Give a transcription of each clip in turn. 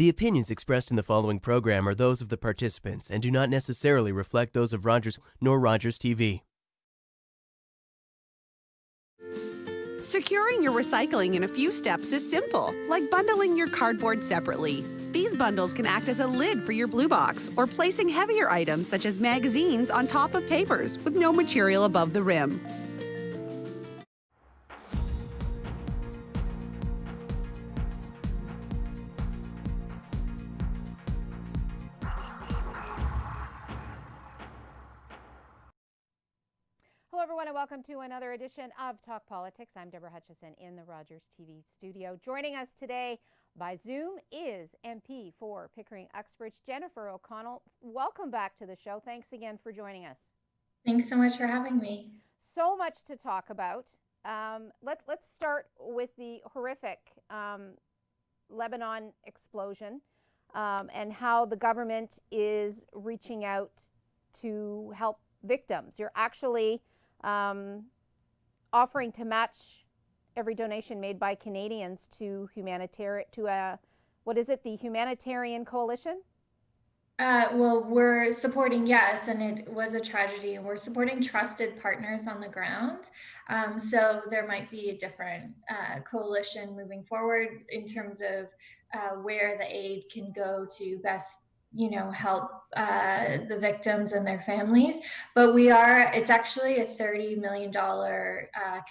The opinions expressed in the following program are those of the participants and do not necessarily reflect those of Rogers nor Rogers TV. Securing your recycling in a few steps is simple, like bundling your cardboard separately. These bundles can act as a lid for your blue box or placing heavier items such as magazines on top of papers with no material above the rim. Hello, everyone, and welcome to another edition of Talk Politics. I'm Deborah Hutchison in the Rogers TV studio. Joining us today by Zoom is MP for Pickering-Uxbridge, Jennifer O'Connell. Welcome back to the show. Thanks again for joining us. Thanks so much for having me. So much to talk about. Let's start with the horrific Lebanon explosion and how the government is reaching out to help victims. You're actually offering to match every donation made by Canadians to the Humanitarian Coalition? Well, we're supporting, yes, and it was a tragedy, and we're supporting trusted partners on the ground. So there might be a different coalition moving forward in terms of where the aid can go to best help the victims and their families. But it's actually a $30 million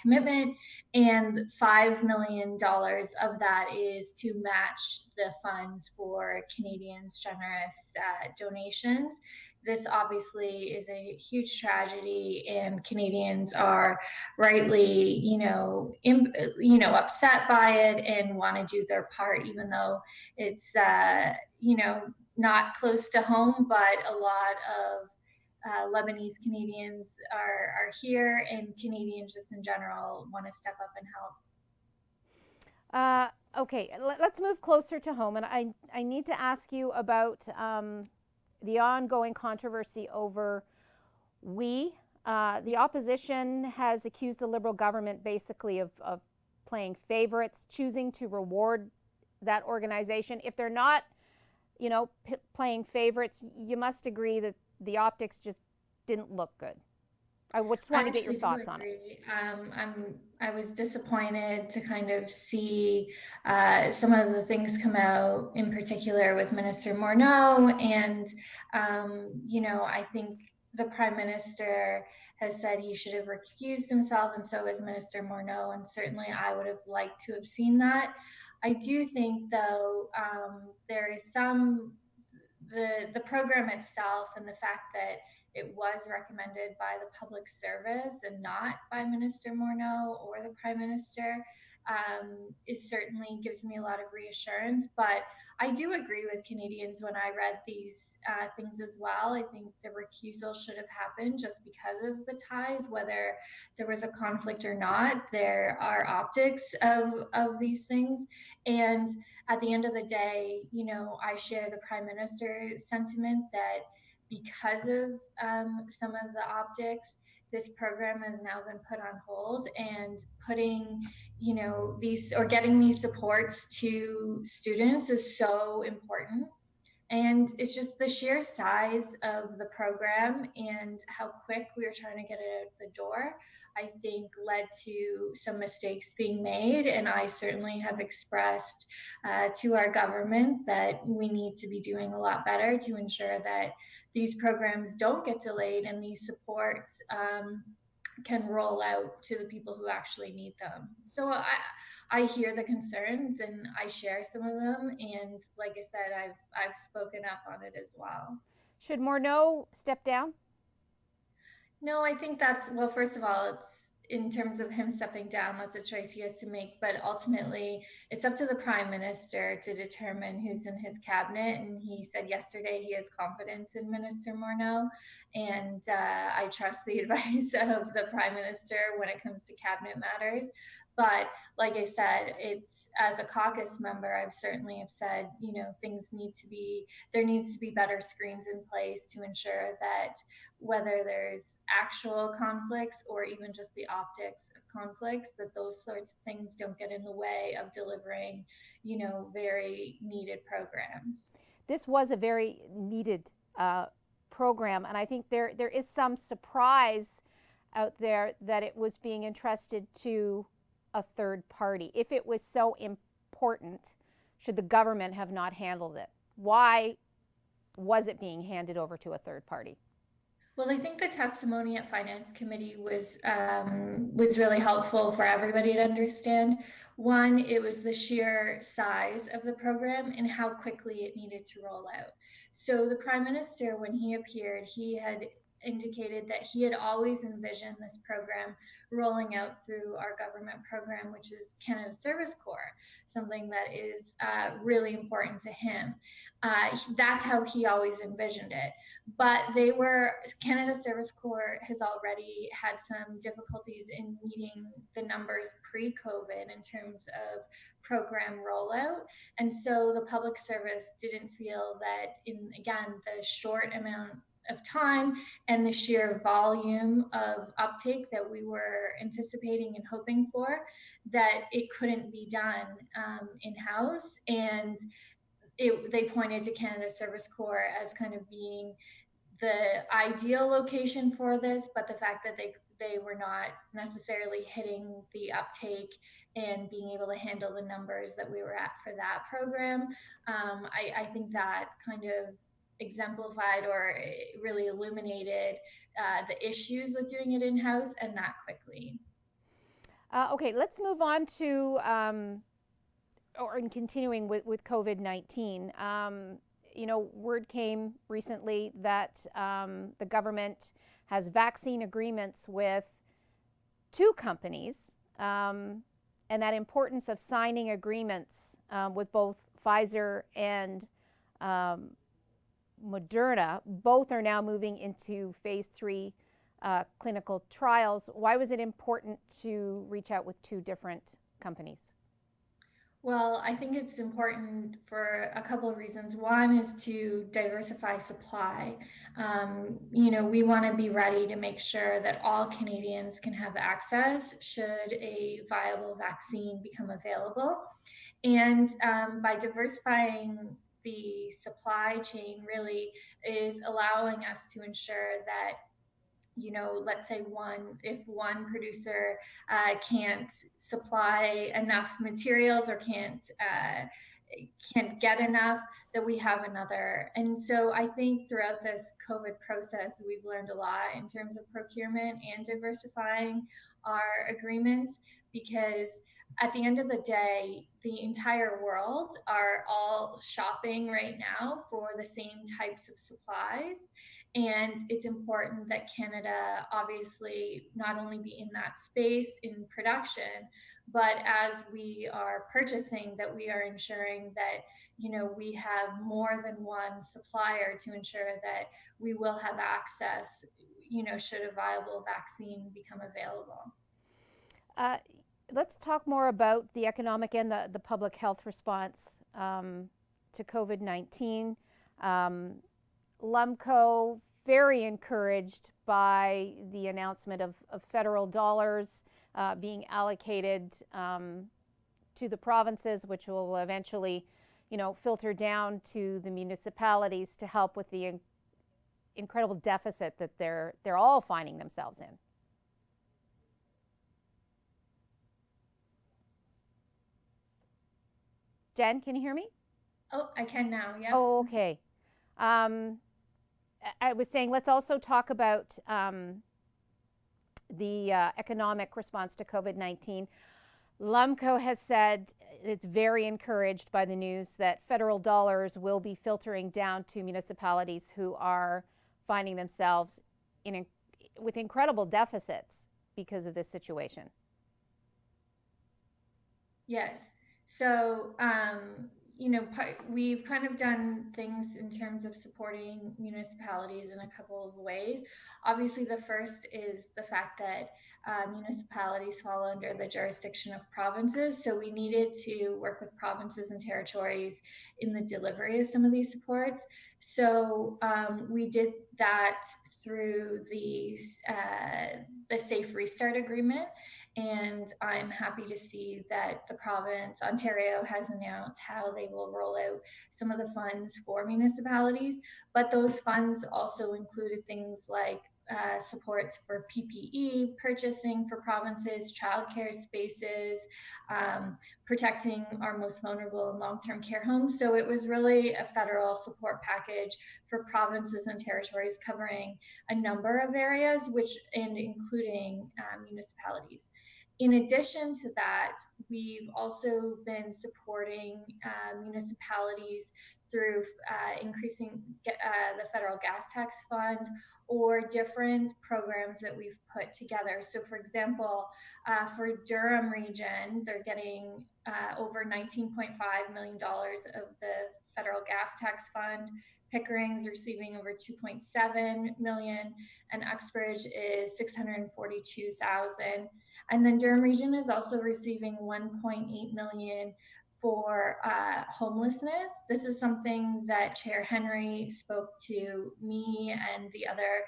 commitment, and $5 million of that is to match the funds for Canadians' generous donations. This obviously is a huge tragedy, and Canadians are rightly, upset by it and want to do their part, even though it's, not close to home, but a lot of Lebanese Canadians are here, and Canadians just in general want to step up and help. Okay, let's move closer to home, and I need to ask you about the ongoing controversy over the opposition has accused the Liberal government basically of playing favorites, choosing to reward that organization. If they're not playing favorites, you must agree that the optics just didn't look good. I just want to get your thoughts on it. I was disappointed to kind of see some of the things come out, in particular with Minister Morneau, and I think the Prime Minister has said he should have recused himself, and so has Minister Morneau, and certainly I would have liked to have seen that. I do think, though, there is the program itself, and the fact that it was recommended by the public service and not by Minister Morneau or the Prime Minister, is certainly gives me a lot of reassurance. But I do agree with Canadians when I read these things as well. I think the recusal should have happened just because of the ties, whether there was a conflict or not. There are optics of these things. And at the end of the day, I share the Prime Minister's sentiment that because of some of the optics, this program has now been put on hold, and putting, getting these supports to students is so important. And it's just the sheer size of the program and how quick we were trying to get it out the door, I think led to some mistakes being made. And I certainly have expressed to our government that we need to be doing a lot better to ensure that these programs don't get delayed and these supports can roll out to the people who actually need them. So I hear the concerns and I share some of them. And like I said, I've spoken up on it as well. Should Morneau step down? No, I think first of all, it's in terms of him stepping down, that's a choice he has to make. But ultimately, it's up to the Prime Minister to determine who's in his cabinet. And he said yesterday he has confidence in Minister Morneau. And I trust the advice of the Prime Minister when it comes to cabinet matters. But like I said, it's as a caucus member, I've certainly have said, there needs to be better screens in place to ensure that whether there's actual conflicts or even just the optics of conflicts, that those sorts of things don't get in the way of delivering, very needed programs. This was a very needed program, and I think there is some surprise out there that it was being entrusted to a third party. If it was so important, should the government have not handled it? Why was it being handed over to a third party? Well, I think the testimony at Finance Committee was really helpful for everybody to understand. One, it was the sheer size of the program and how quickly it needed to roll out. So the Prime Minister, when he appeared, he had indicated that he had always envisioned this program rolling out through our government program, which is Canada Service Corps, something that is really important to him. That's how he always envisioned it. But Canada Service Corps has already had some difficulties in meeting the numbers pre-COVID in terms of program rollout. And so the public service didn't feel that in, again, the short amount of time and the sheer volume of uptake that we were anticipating and hoping for, that it couldn't be done in-house. And they pointed to Canada Service Corps as kind of being the ideal location for this, but the fact that they were not necessarily hitting the uptake and being able to handle the numbers that we were at for that program, I think that kind of exemplified or really illuminated the issues with doing it in-house, and that quickly. Okay, let's move on to, or in continuing with COVID-19. Word came recently that the government has vaccine agreements with 2 companies, and that importance of signing agreements with both Pfizer and Moderna. Both are now moving into phase 3 clinical trials. Why was it important to reach out with 2 different companies? Well, I think it's important for a couple of reasons. One is to diversify supply. We want to be ready to make sure that all Canadians can have access should a viable vaccine become available. And by diversifying the supply chain really is allowing us to ensure that let's say if one producer can't supply enough materials or can't get enough, that we have another. And so I think throughout this COVID process, we've learned a lot in terms of procurement and diversifying our agreements, because at the end of the day, the entire world are all shopping right now for the same types of supplies. And it's important that Canada obviously not only be in that space in production, but as we are purchasing, that we are ensuring that we have more than one supplier to ensure that we will have access should a viable vaccine become available. Let's talk more about the economic and the public health response to COVID-19. LUMCO, very encouraged by the announcement of federal dollars being allocated to the provinces, which will eventually, filter down to the municipalities to help with the incredible deficit that they're all finding themselves in. Jen, can you hear me? Oh, I can now, yeah. Oh, okay. I was saying let's also talk about the economic response to COVID-19. LUMCO has said it's very encouraged by the news that federal dollars will be filtering down to municipalities who are finding themselves with incredible deficits because of this situation. Yes. So, we've kind of done things in terms of supporting municipalities in a couple of ways. Obviously, the first is the fact that municipalities fall under the jurisdiction of provinces. So we needed to work with provinces and territories in the delivery of some of these supports. So we did that through the Safe Restart Agreement. And I'm happy to see that the province, Ontario, has announced how they will roll out some of the funds for municipalities. But those funds also included things like supports for PPE purchasing for provinces, childcare spaces, protecting our most vulnerable in long-term care homes. So it was really a federal support package for provinces and territories covering a number of areas, and including municipalities. In addition to that, we've also been supporting municipalities through increasing the federal gas tax fund or different programs that we've put together. So for example, for Durham region, they're getting over $19.5 million of the federal gas tax fund. Pickering's receiving over 2.7 million, and Uxbridge is 642,000. And then Durham region is also receiving 1.8 million for homelessness. This is something that Chair Henry spoke to me and the other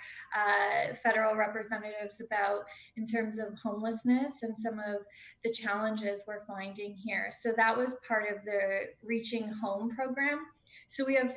federal representatives about in terms of homelessness and some of the challenges we're finding here. So that was part of the Reaching Home program. So we have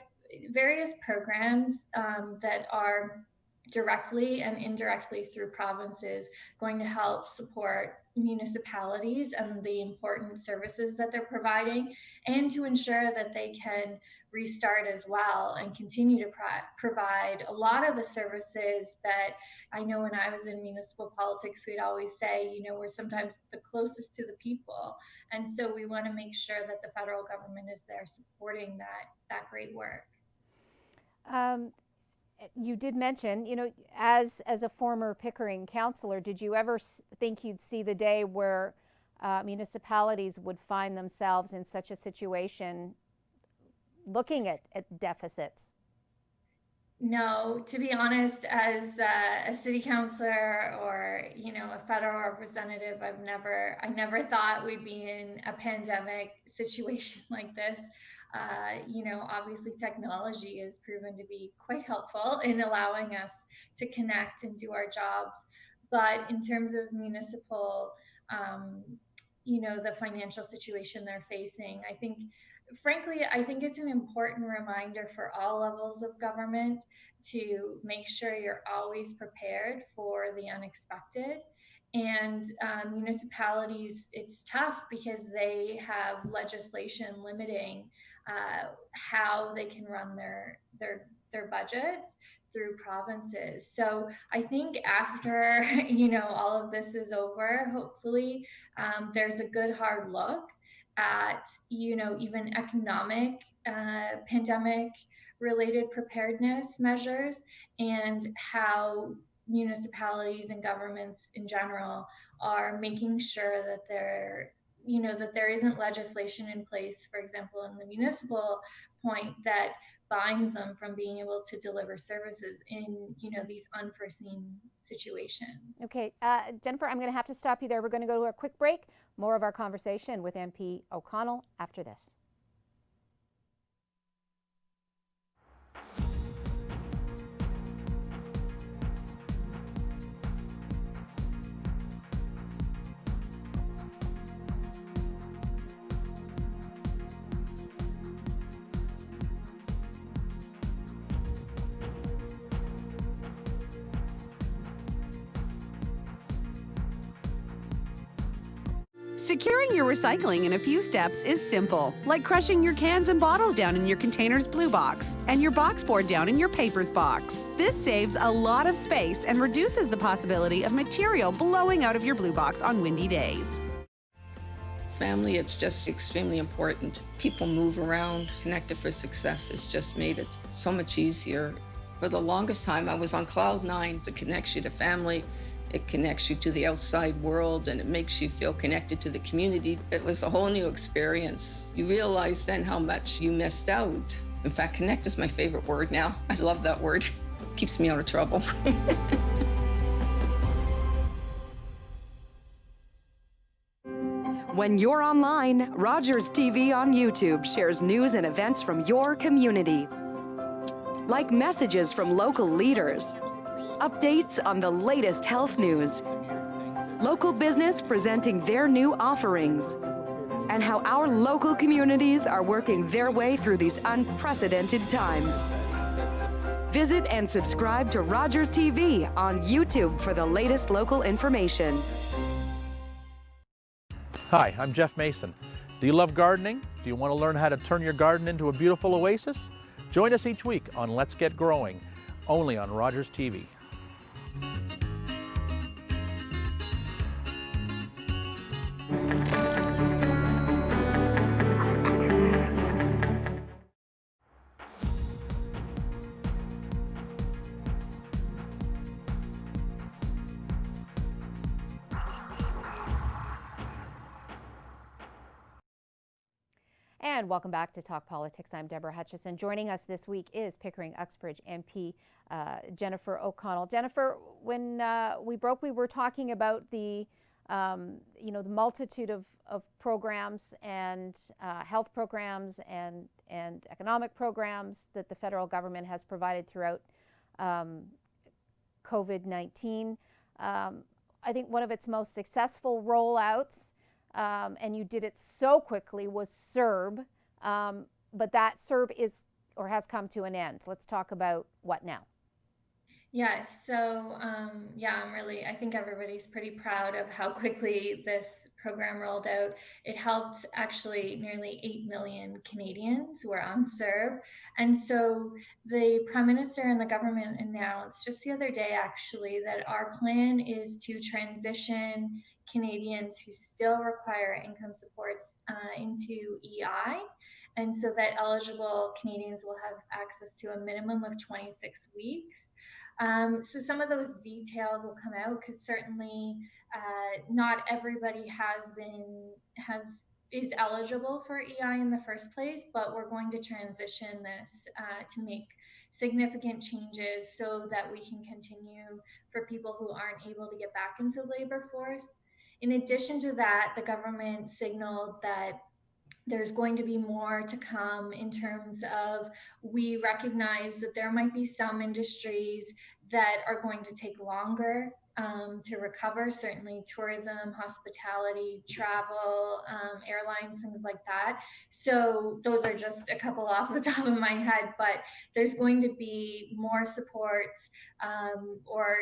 various programs that are directly and indirectly through provinces going to help support municipalities and the important services that they're providing, and to ensure that they can restart as well and continue to provide a lot of the services that I know when I was in municipal politics, we'd always say, we're sometimes the closest to the people. And so we want to make sure that the federal government is there supporting that great work. You did mention, as a former Pickering councillor, did you ever think you'd see the day where municipalities would find themselves in such a situation looking at deficits? No, to be honest, as a city councillor or a federal representative, I never thought we'd be in a pandemic situation like this. Obviously technology has proven to be quite helpful in allowing us to connect and do our jobs. But in terms of municipal, the financial situation they're facing, I think it's an important reminder for all levels of government to make sure you're always prepared for the unexpected. And municipalities, it's tough because they have legislation limiting how they can run their budgets through provinces. So I think after all of this is over, hopefully there's a good hard look at even economic pandemic related preparedness measures and how municipalities and governments in general are making sure that there isn't legislation in place, for example, in the municipal point, that binds them from being able to deliver services in these unforeseen situations. Okay, Jennifer, I'm going to have to stop you there. We're going to go to a quick break. More of our conversation with MP O'Connell after this. Securing your recycling in a few steps is simple, like crushing your cans and bottles down in your container's blue box and your box board down in your papers box. This saves a lot of space and reduces the possibility of material blowing out of your blue box on windy days. Family, it's just extremely important. People move around. Connected for Success has just made it so much easier. For the longest time, I was on cloud nine. It connects you to family, It connects you to the outside world and it makes you feel connected to the community. It was a whole new experience. You realize then how much you missed out. In fact, connect is my favorite word now. I love that word. Keeps me out of trouble. When you're online, Rogers TV on YouTube shares news and events from your community, like messages from local leaders, updates on the latest health news, local business presenting their new offerings, and how our local communities are working their way through these unprecedented times. Visit and subscribe to Rogers TV on YouTube for the latest local information. Hi, I'm Jeff Mason. Do you love gardening? Do you want to learn how to turn your garden into a beautiful oasis? Join us each week on Let's Get Growing, only on Rogers TV. And welcome back to Talk Politics. I'm Deborah Hutchison. Joining us this week is Pickering-Uxbridge MP Jennifer O'Connell. Jennifer, when we broke, we were talking about the the multitude of programs and health programs and economic programs that the federal government has provided throughout COVID-19. I think one of its most successful rollouts, and you did it so quickly, was CERB, but that CERB is or has come to an end. Let's talk about what now. Yes, so I think everybody's pretty proud of how quickly this program rolled out. It helped actually nearly 8 million Canadians who are on CERB. And so the Prime Minister and the government announced just the other day actually that our plan is to transition Canadians who still require income supports into EI. And so that eligible Canadians will have access to a minimum of 26 weeks. So some of those details will come out because certainly not everybody is eligible for EI in the first place, but we're going to transition this to make significant changes so that we can continue for people who aren't able to get back into the labor force. In addition to that, the government signaled that there's going to be more to come in terms of, we recognize that there might be some industries that are going to take longer to recover, certainly tourism, hospitality, travel, airlines, things like that. So those are just a couple off the top of my head, but there's going to be more supports or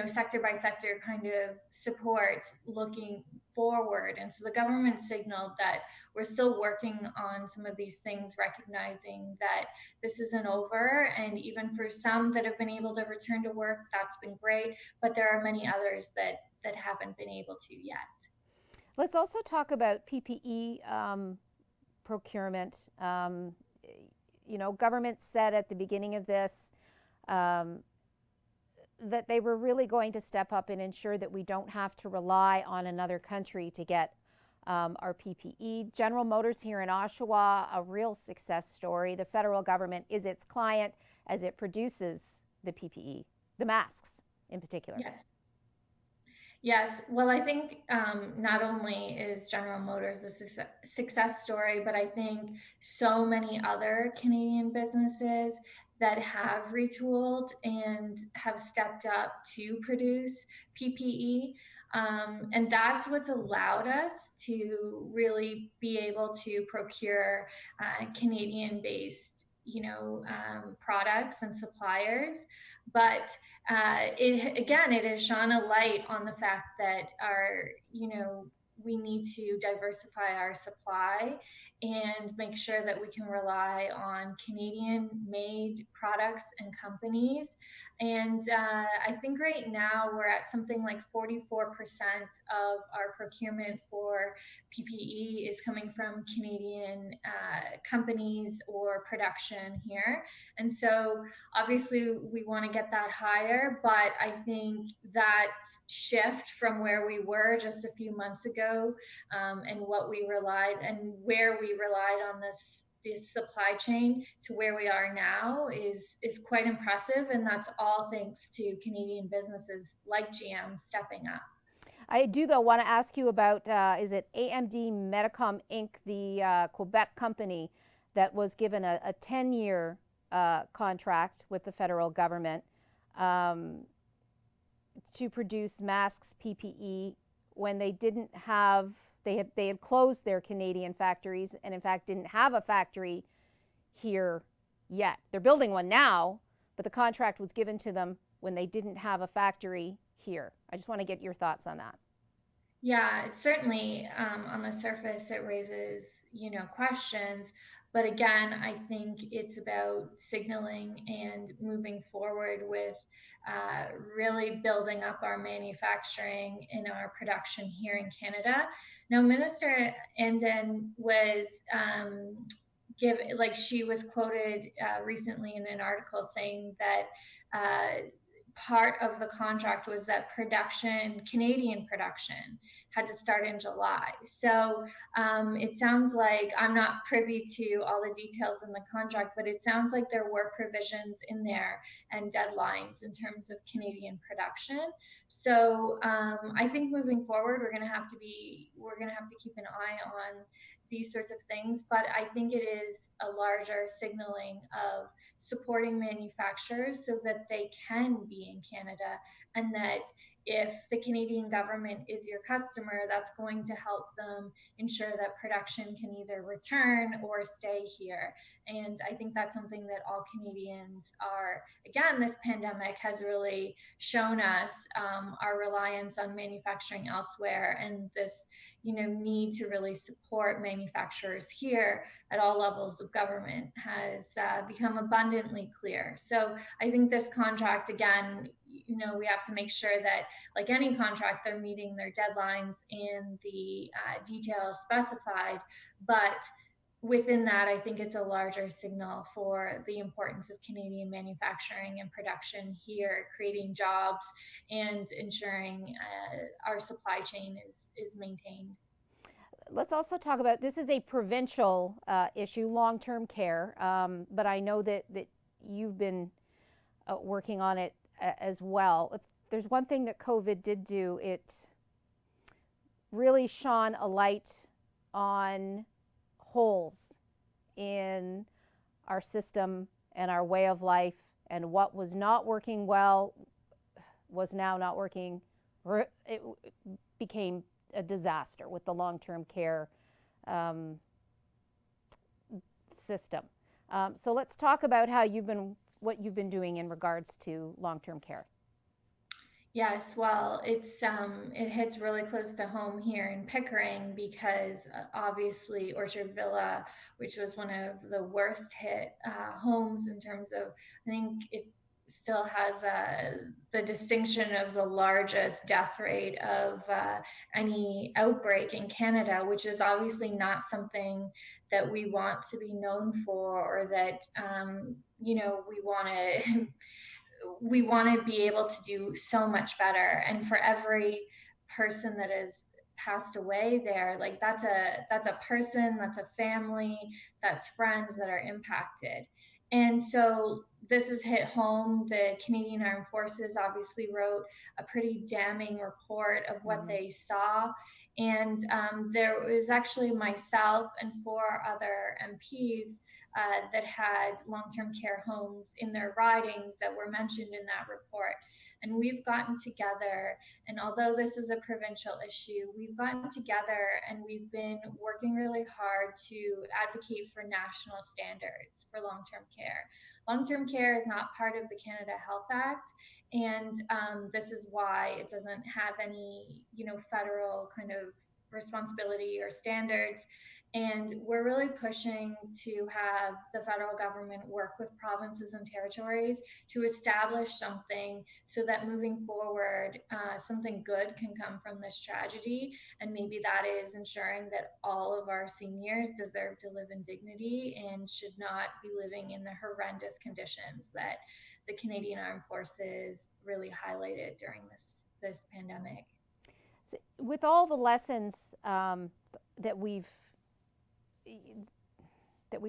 sector by sector kind of supports looking forward. And so the government signaled that we're still working on some of these things, recognizing that this isn't over. And even for some that have been able to return to work, that's been great. But there are many others that haven't been able to yet. Let's also talk about PPE procurement. Government said at the beginning of this that they were really going to step up and ensure that we don't have to rely on another country to get our PPE. General Motors here in Oshawa, a real success story. The federal government is its client as it produces the PPE, the masks in particular. Yes. Well, I think not only is General Motors a success story, but I think so many other Canadian businesses that have retooled and have stepped up to produce PPE. And that's what's allowed us to really be able to procure Canadian-based products and suppliers. But it has shone a light on the fact that our we need to diversify our supply and make sure that we can rely on Canadian made products and companies. And I think right now we're at something like 44% of our procurement for PPE is coming from Canadian companies or production here. And so obviously we want to get that higher, but I think that shift from where we were just a few months ago, and what we relied and where we relied on this supply chain to where we are now is quite impressive, and that's all thanks to Canadian businesses like GM stepping up. I do, though, want to ask you about, is it AMD Medicom Inc., the Quebec company that was given a 10-year contract with the federal government to produce masks, PPE, when they didn't have, they had closed their Canadian factories and in fact didn't have a factory here yet. They're building one now, but the contract was given to them when they didn't have a factory here. I just want to get your thoughts on that. Yeah, certainly, on the surface it raises, questions. But again, I think it's about signaling and moving forward with really building up our manufacturing and our production here in Canada. Now, Minister Anden was she was quoted recently in an article saying that part of the contract was that Canadian production, had to start in July. So it sounds like, I'm not privy to all the details in the contract, but it sounds like there were provisions in there and deadlines in terms of Canadian production. So I think moving forward, we're going to have to keep an eye on these sorts of things, but I think it is a larger signaling of supporting manufacturers so that they can be in Canada, and that if the Canadian government is your customer, that's going to help them ensure that production can either return or stay here. And I think that's something that all Canadians are, again, this pandemic has really shown us our reliance on manufacturing elsewhere, and this need to really support manufacturers here at all levels of government has become abundantly clear. So I think this contract, again, we have to make sure that, like any contract, they're meeting their deadlines and the details specified. But within that, I think it's a larger signal for the importance of Canadian manufacturing and production here, creating jobs and ensuring our supply chain is maintained. Let's also talk about, this is a provincial issue, long-term care, but I know that you've been working on it as well. If there's one thing that COVID did do, it really shone a light on holes in our system and our way of life, and what was not working well was now not working. It became a disaster with the long-term care system. So let's talk about what you've been doing in regards to long-term care. Yes, well, it hits really close to home here in Pickering because obviously Orchard Villa, which was one of the worst hit homes in terms of, I think it still has the distinction of the largest death rate of any outbreak in Canada, which is obviously not something that we want to be known for, or that we want to be able to do so much better. And for every person that has passed away there, like that's a person, that's a family, that's friends that are impacted. And so this has hit home. The Canadian Armed Forces obviously wrote a pretty damning report of what they saw. And there was actually myself and 4 other MPs that had long-term care homes in their ridings that were mentioned in that report. And we've gotten together, and although this is a provincial issue, we've gotten together and we've been working really hard to advocate for national standards for long-term care. Long-term care is not part of the Canada Health Act, and this is why it doesn't have any, federal kind of responsibility or standards. And we're really pushing to have the federal government work with provinces and territories to establish something so that moving forward, something good can come from this tragedy. And maybe that is ensuring that all of our seniors deserve to live in dignity and should not be living in the horrendous conditions that the Canadian Armed Forces really highlighted during this pandemic. So with all the lessons that we've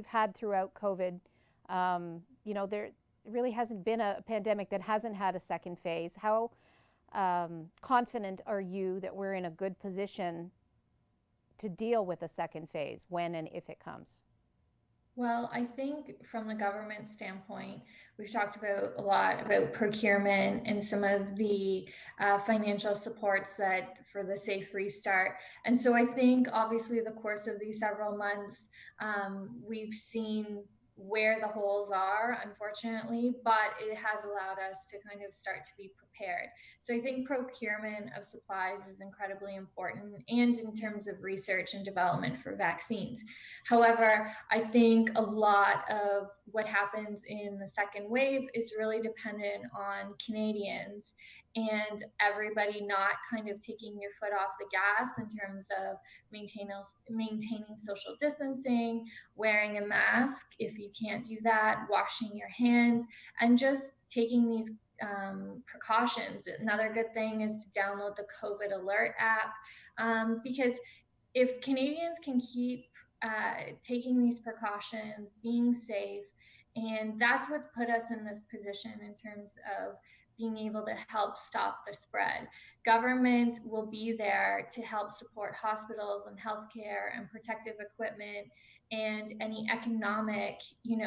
had throughout COVID, there really hasn't been a pandemic that hasn't had a second phase. How confident are you that we're in a good position to deal with a second phase when and if it comes? Well, I think from the government standpoint, we've talked about a lot about procurement and some of the financial supports that for the safe restart. And so I think obviously the course of these several months, we've seen where the holes are, unfortunately, but it has allowed us to kind of start to be prepared. So I think procurement of supplies is incredibly important, and in terms of research and development for vaccines. However, I think a lot of what happens in the second wave is really dependent on Canadians and everybody not kind of taking your foot off the gas in terms of maintaining social distancing, wearing a mask if you can't do that, washing your hands, and just taking these precautions. Another good thing is to download the COVID Alert app, because if Canadians can keep taking these precautions, being safe, and that's what's put us in this position in terms of being able to help stop the spread. Government will be there to help support hospitals and healthcare and protective equipment and any economic,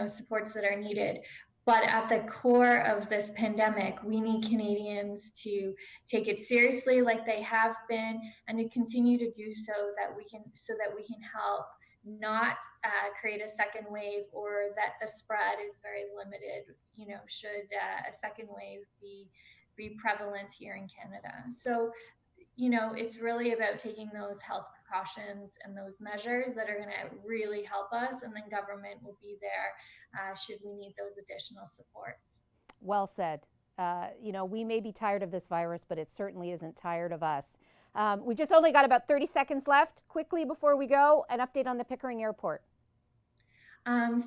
supports that are needed. But at the core of this pandemic, we need Canadians to take it seriously like they have been, and to continue to do so that we can help not create a second wave, or that the spread is very limited, should a second wave be prevalent here in Canada. So, it's really about taking those health precautions and those measures that are going to really help us, and then government will be there should we need those additional supports. Well said. We may be tired of this virus, but it certainly isn't tired of us. We've just only got about 30 seconds left. Quickly before we go, an update on the Pickering Airport.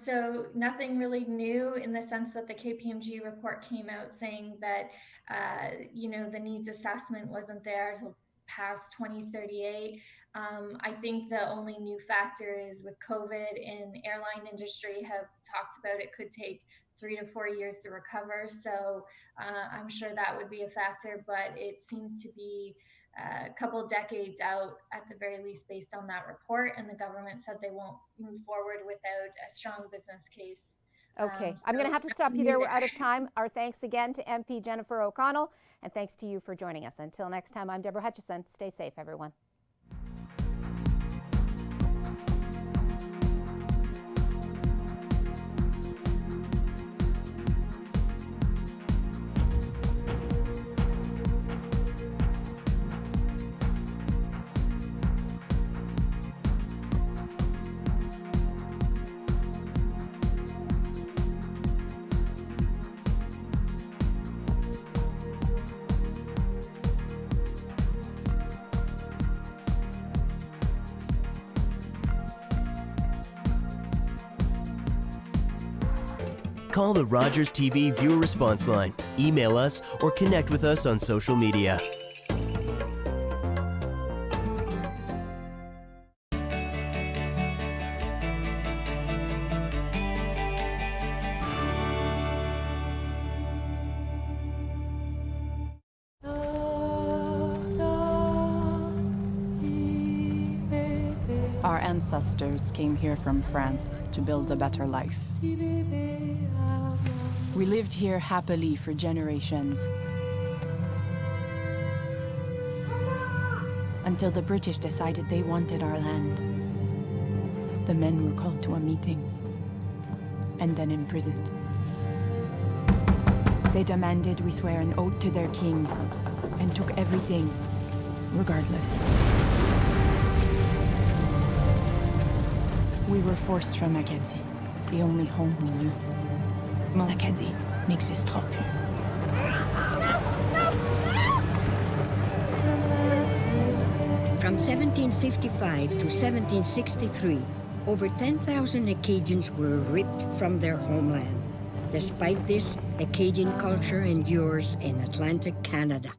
So nothing really new, in the sense that the KPMG report came out saying that, the needs assessment wasn't there until past 2038. I think the only new factor is with COVID, and airline industry have talked about it could take 3 to 4 years to recover. So I'm sure that would be a factor, but it seems to be a couple decades out at the very least based on that report, and the government said they won't move forward without a strong business case. Okay, I'm going to have to stop you there. We're out of time. Our thanks again to MP Jennifer O'Connell, and thanks to you for joining us. Until next time, I'm Deborah Hutchison. Stay safe, everyone. Call the Rogers TV viewer response line, email us, or connect with us on social media. Our ancestors came here from France to build a better life. We lived here happily for generations, until the British decided they wanted our land. The men were called to a meeting and then imprisoned. They demanded we swear an oath to their king and took everything, regardless. We were forced from Acadie, the only home we knew. Mon Acadie n'existera plus. From 1755 to 1763, over 10,000 Acadians were ripped from their homeland. Despite this, Acadian culture endures in Atlantic Canada.